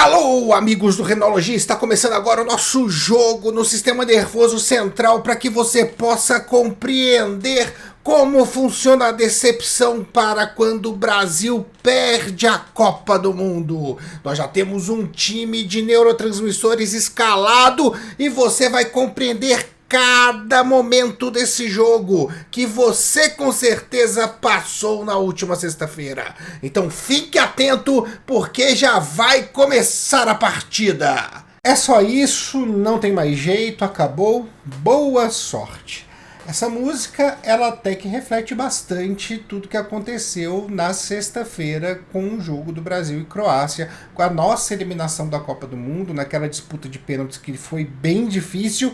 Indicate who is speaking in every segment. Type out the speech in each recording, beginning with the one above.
Speaker 1: Alô, amigos do Renologia, está começando agora o nosso jogo no sistema nervoso central para que você possa compreender como funciona a decepção para quando o Brasil perde a Copa do Mundo. Nós já temos um time de neurotransmissores escalado e você vai compreender cada momento desse jogo que você com certeza passou na última sexta-feira. Então fique atento porque já vai começar a partida. É só isso, não tem mais jeito, acabou. Boa sorte. Essa música, ela até que reflete bastante tudo que aconteceu na sexta-feira com o jogo do Brasil e Croácia, com a nossa eliminação da Copa do Mundo, naquela disputa de pênaltis que foi bem difícil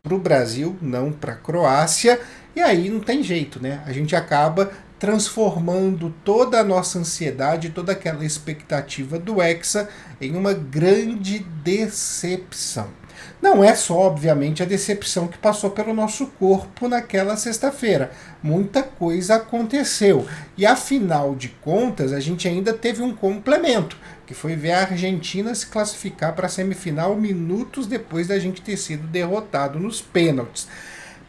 Speaker 1: para o Brasil, não para a Croácia, e aí não tem jeito, né? A gente acaba transformando toda a nossa ansiedade, toda aquela expectativa do Hexa em uma grande decepção. Não é só, obviamente, a decepção que passou pelo nosso corpo naquela sexta-feira. Muita coisa aconteceu. E, afinal de contas, a gente ainda teve um complemento, que foi ver a Argentina se classificar para a semifinal minutos depois da gente ter sido derrotado nos pênaltis.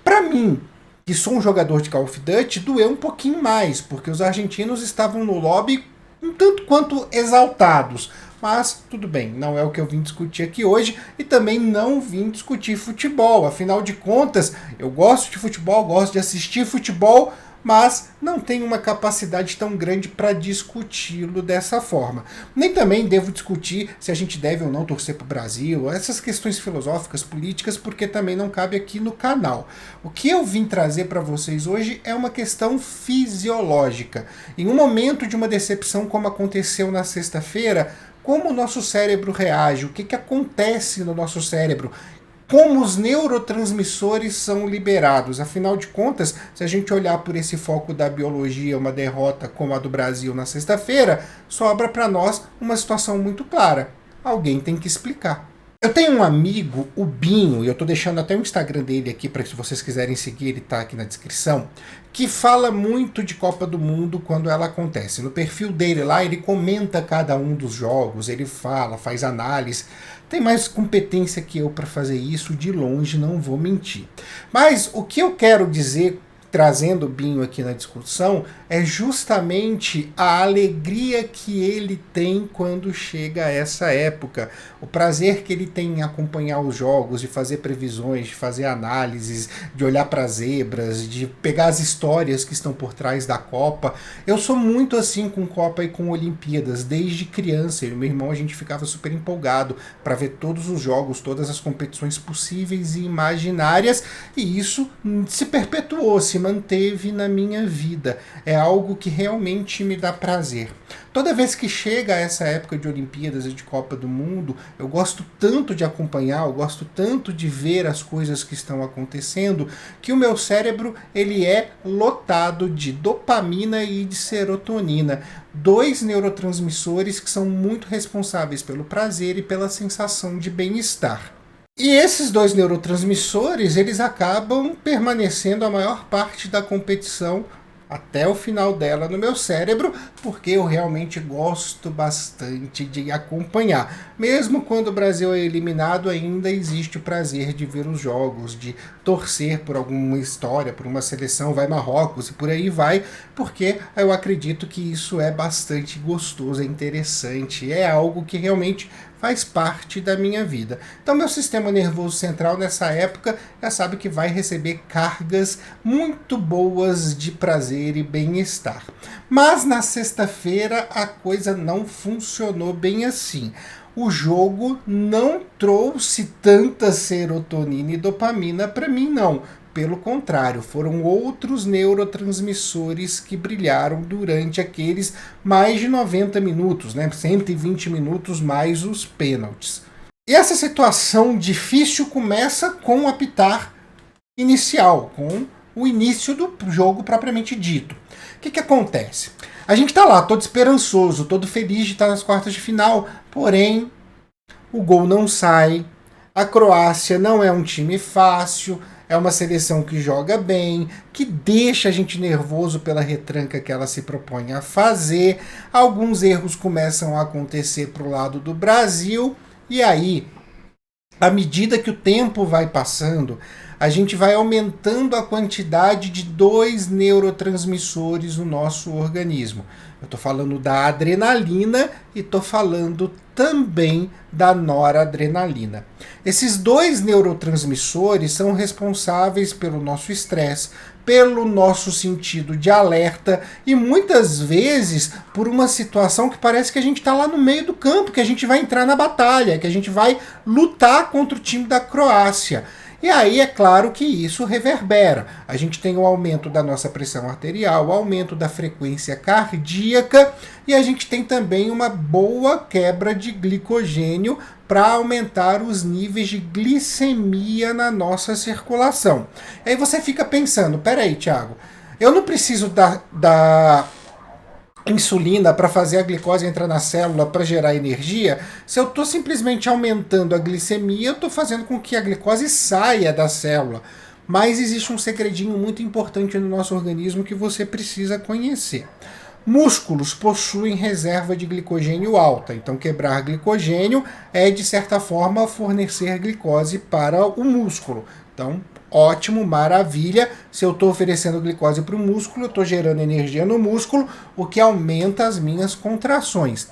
Speaker 1: Para mim, que sou um jogador de Call of Duty, doeu um pouquinho mais, porque os argentinos estavam no lobby um tanto quanto exaltados. Mas tudo bem, não é o que eu vim discutir aqui hoje e também não vim discutir futebol. Afinal de contas, eu gosto de futebol, gosto de assistir futebol, mas não tenho uma capacidade tão grande para discuti-lo dessa forma. Nem também devo discutir se a gente deve ou não torcer para o Brasil, essas questões filosóficas, políticas, porque também não cabe aqui no canal. O que eu vim trazer para vocês hoje é uma questão fisiológica. Em um momento de uma decepção como aconteceu na sexta-feira, como o nosso cérebro reage, o que acontece no nosso cérebro, como os neurotransmissores são liberados. Afinal de contas, se a gente olhar por esse foco da biologia, uma derrota como a do Brasil na sexta-feira, sobra para nós uma situação muito clara. Alguém tem que explicar. Eu tenho um amigo, o Binho, e eu estou deixando até o Instagram dele aqui para se vocês quiserem seguir, ele está aqui na descrição, que fala muito de Copa do Mundo quando ela acontece. No perfil dele lá, ele comenta cada um dos jogos, ele fala, faz análise. Tem mais competência que eu para fazer isso, de longe, não vou mentir. Mas o que eu quero dizer, trazendo o Binho aqui na discussão, é justamente a alegria que ele tem quando chega a essa época. O prazer que ele tem em acompanhar os jogos, de fazer previsões, de fazer análises, de olhar para as zebras, de pegar as histórias que estão por trás da Copa. Eu sou muito assim com Copa e com Olimpíadas, desde criança. Eu e meu irmão, a gente ficava super empolgado para ver todos os jogos, todas as competições possíveis e imaginárias, e isso se perpetuou, se manteve na minha vida. É algo que realmente me dá prazer. Toda vez que chega essa época de Olimpíadas e de Copa do Mundo, eu gosto tanto de acompanhar, eu gosto tanto de ver as coisas que estão acontecendo, que o meu cérebro ele é lotado de dopamina e de serotonina, dois neurotransmissores que são muito responsáveis pelo prazer e pela sensação de bem-estar. E esses dois neurotransmissores, eles acabam permanecendo a maior parte da competição até o final dela no meu cérebro, porque eu realmente gosto bastante de acompanhar. Mesmo quando o Brasil é eliminado, ainda existe o prazer de ver os jogos, de torcer por alguma história, por uma seleção, vai Marrocos e por aí vai, porque eu acredito que isso é bastante gostoso, é interessante, é algo que realmente faz parte da minha vida. Então meu sistema nervoso central nessa época já sabe que vai receber cargas muito boas de prazer e bem-estar. Mas na sexta-feira a coisa não funcionou bem assim. O jogo não trouxe tanta serotonina e dopamina para mim, não. Pelo contrário, foram outros neurotransmissores que brilharam durante aqueles mais de 90 minutos, né? 120 minutos mais os pênaltis. E essa situação difícil começa com o apitar inicial, com o início do jogo propriamente dito. O que acontece? A gente está lá todo esperançoso, todo feliz de estar nas quartas de final, porém o gol não sai, a Croácia não é um time fácil, é É uma seleção que joga bem, que deixa a gente nervoso pela retranca que ela se propõe a fazer. Alguns erros começam a acontecer para o lado do Brasil. E aí, à medida que o tempo vai passando, a gente vai aumentando a quantidade de dois neurotransmissores no nosso organismo. Eu estou falando da adrenalina e estou falando também da noradrenalina. Esses dois neurotransmissores são responsáveis pelo nosso estresse, pelo nosso sentido de alerta e muitas vezes por uma situação que parece que a gente está lá no meio do campo, que a gente vai entrar na batalha, que a gente vai lutar contra o time da Croácia. E aí é claro que isso reverbera. A gente tem o aumento da nossa pressão arterial, o aumento da frequência cardíaca e a gente tem também uma boa quebra de glicogênio para aumentar os níveis de glicemia na nossa circulação. Aí você fica pensando, peraí, Thiago, eu não preciso da insulina para fazer a glicose entrar na célula para gerar energia. Se eu estou simplesmente aumentando a glicemia, eu estou fazendo com que a glicose saia da célula. Mas existe um segredinho muito importante no nosso organismo que você precisa conhecer. Músculos possuem reserva de glicogênio alta, então quebrar glicogênio é, de certa forma, fornecer glicose para o músculo. Então, ótimo, maravilha. Se eu estou oferecendo glicose para o músculo, eu estou gerando energia no músculo, o que aumenta as minhas contrações.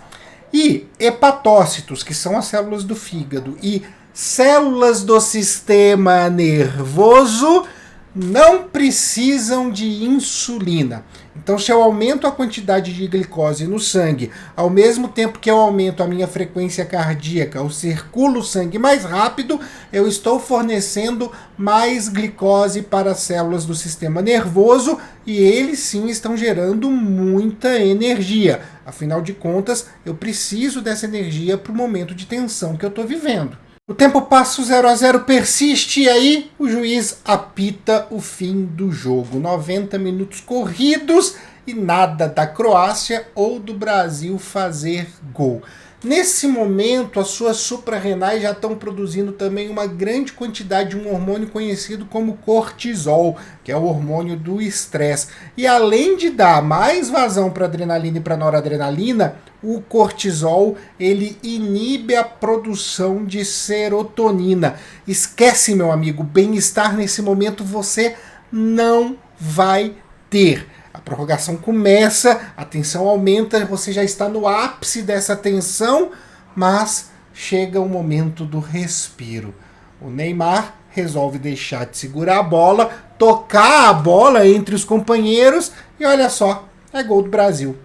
Speaker 1: E hepatócitos, que são as células do fígado, e células do sistema nervoso não precisam de insulina. Então, se eu aumento a quantidade de glicose no sangue, ao mesmo tempo que eu aumento a minha frequência cardíaca, eu circulo o sangue mais rápido, eu estou fornecendo mais glicose para as células do sistema nervoso e eles sim estão gerando muita energia. Afinal de contas, eu preciso dessa energia para o momento de tensão que eu estou vivendo. O tempo passa, o 0-0 persiste e aí o juiz apita o fim do jogo. 90 minutos corridos e nada da Croácia ou do Brasil fazer gol. Nesse momento, as suas suprarrenais já estão produzindo também uma grande quantidade de um hormônio conhecido como cortisol, que é o hormônio do estresse. E além de dar mais vazão para adrenalina e para noradrenalina, o cortisol ele inibe a produção de serotonina. Esquece, meu amigo, bem-estar nesse momento você não vai ter. A prorrogação começa, a tensão aumenta, você já está no ápice dessa tensão, mas chega o momento do respiro. O Neymar resolve deixar de segurar a bola, tocar a bola entre os companheiros e olha só, é gol do Brasil.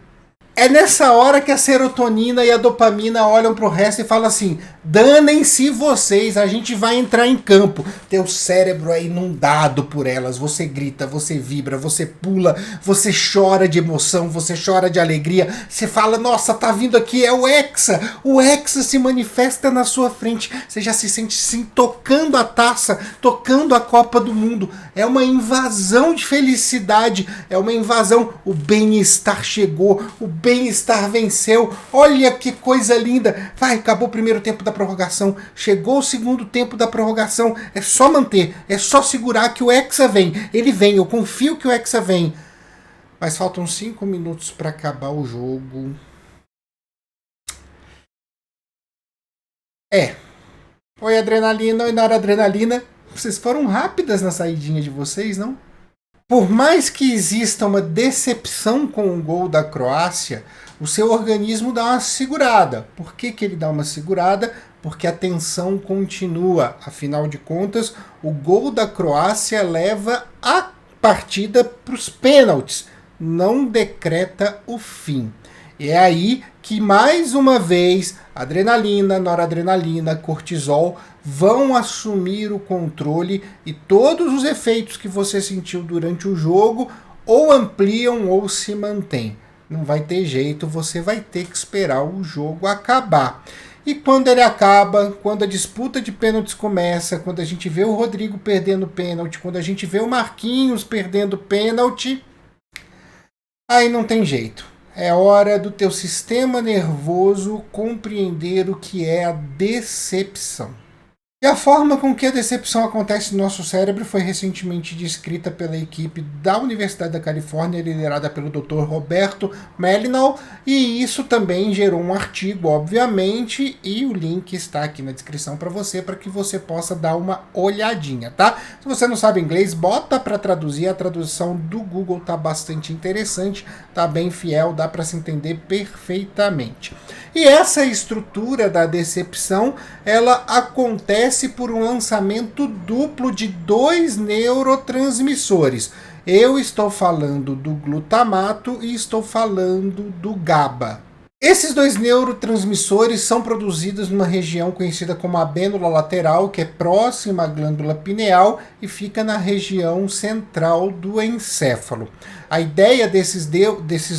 Speaker 1: É nessa hora que a serotonina e a dopamina olham pro resto e falam assim, danem-se vocês, a gente vai entrar em campo. Teu cérebro é inundado por elas, você grita, você vibra, você pula, você chora de emoção, você chora de alegria, você fala, nossa, tá vindo aqui, é o Hexa se manifesta na sua frente, você já se sente sim tocando a taça, tocando a Copa do Mundo, é uma invasão de felicidade, é uma invasão, o bem-estar chegou, o bem-estar venceu, olha que coisa linda, vai, acabou o primeiro tempo da prorrogação, chegou o segundo tempo da prorrogação, é só manter, é só segurar que o Hexa vem, ele vem, eu confio que o Hexa vem, mas faltam 5 minutos para acabar o jogo. Oi adrenalina, oi noradrenalina, vocês foram rápidas na saidinha de vocês, não? Por mais que exista uma decepção com o gol da Croácia, o seu organismo dá uma segurada. Por que ele dá uma segurada? Porque a tensão continua. Afinal de contas, o gol da Croácia leva a partida para os pênaltis. Não decreta o fim. E é aí que, mais uma vez, adrenalina, noradrenalina, cortisol vão assumir o controle e todos os efeitos que você sentiu durante o jogo ou ampliam ou se mantêm. Não vai ter jeito, você vai ter que esperar o jogo acabar. E quando ele acaba, quando a disputa de pênaltis começa, quando a gente vê o Rodrigo perdendo pênalti, quando a gente vê o Marquinhos perdendo pênalti, aí não tem jeito. É hora do teu sistema nervoso compreender o que é a decepção. E a forma com que a decepção acontece no nosso cérebro foi recentemente descrita pela equipe da Universidade da Califórnia, liderada pelo Dr. Roberto Melinal, e isso também gerou um artigo, obviamente, e o link está aqui na descrição para que você possa dar uma olhadinha, tá? Se você não sabe inglês, bota para traduzir, a tradução do Google tá bastante interessante, tá bem fiel, dá para se entender perfeitamente. E essa estrutura da decepção, ela acontece por um lançamento duplo de dois neurotransmissores. Eu estou falando do glutamato e estou falando do GABA. Esses dois neurotransmissores são produzidos numa região conhecida como abênula lateral, que é próxima à glândula pineal e fica na região central do encéfalo. A ideia desses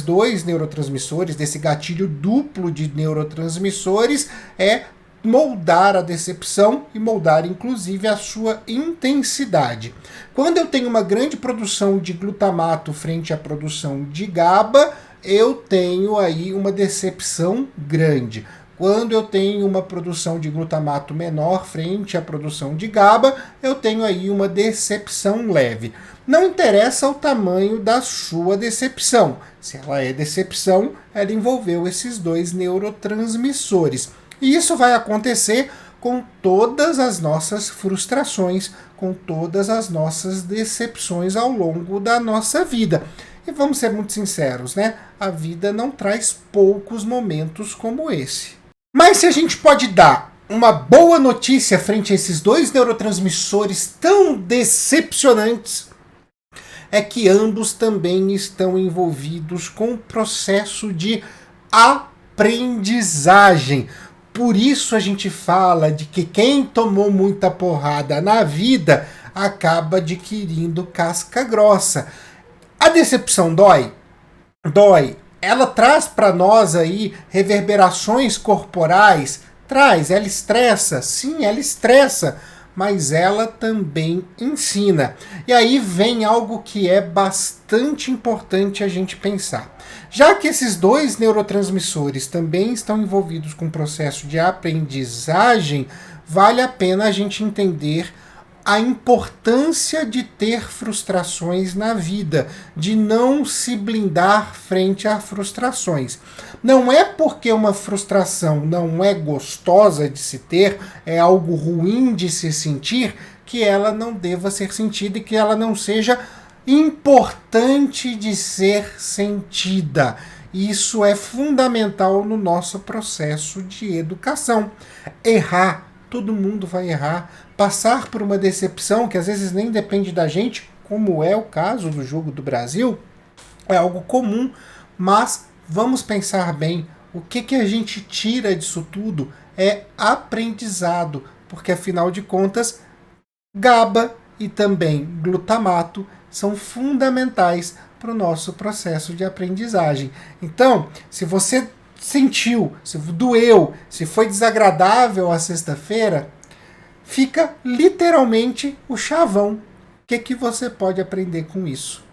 Speaker 1: dois neurotransmissores, desse gatilho duplo de neurotransmissores, é moldar a decepção e moldar inclusive a sua intensidade. Quando eu tenho uma grande produção de glutamato frente à produção de GABA, eu tenho aí uma decepção grande. Quando eu tenho uma produção de glutamato menor frente à produção de GABA, eu tenho aí uma decepção leve. Não interessa o tamanho da sua decepção. Se ela é decepção, ela envolveu esses dois neurotransmissores. E isso vai acontecer com todas as nossas frustrações, com todas as nossas decepções ao longo da nossa vida. E vamos ser muito sinceros, né? A vida não traz poucos momentos como esse. Mas se a gente pode dar uma boa notícia frente a esses dois neurotransmissores tão decepcionantes, é que ambos também estão envolvidos com o processo de aprendizagem. Por isso a gente fala de que quem tomou muita porrada na vida acaba adquirindo casca grossa. A decepção dói? Dói. Ela traz para nós aí reverberações corporais? Traz. Ela estressa? Sim, ela estressa. Mas ela também ensina. E aí vem algo que é bastante importante a gente pensar. Já que esses dois neurotransmissores também estão envolvidos com o processo de aprendizagem, vale a pena a gente entender a importância de ter frustrações na vida, de não se blindar frente a frustrações. Não é porque uma frustração não é gostosa de se ter, é algo ruim de se sentir, que ela não deva ser sentida e que ela não seja importante de ser sentida. Isso é fundamental no nosso processo de educação. Errar, todo mundo vai errar. Passar por uma decepção que às vezes nem depende da gente, como é o caso do Jogo do Brasil, é algo comum, mas vamos pensar bem, o que a gente tira disso tudo é aprendizado, porque afinal de contas, GABA e também glutamato são fundamentais para o nosso processo de aprendizagem. Então, se você sentiu, se doeu, se foi desagradável a sexta-feira, fica literalmente o chavão. O que você pode aprender com isso?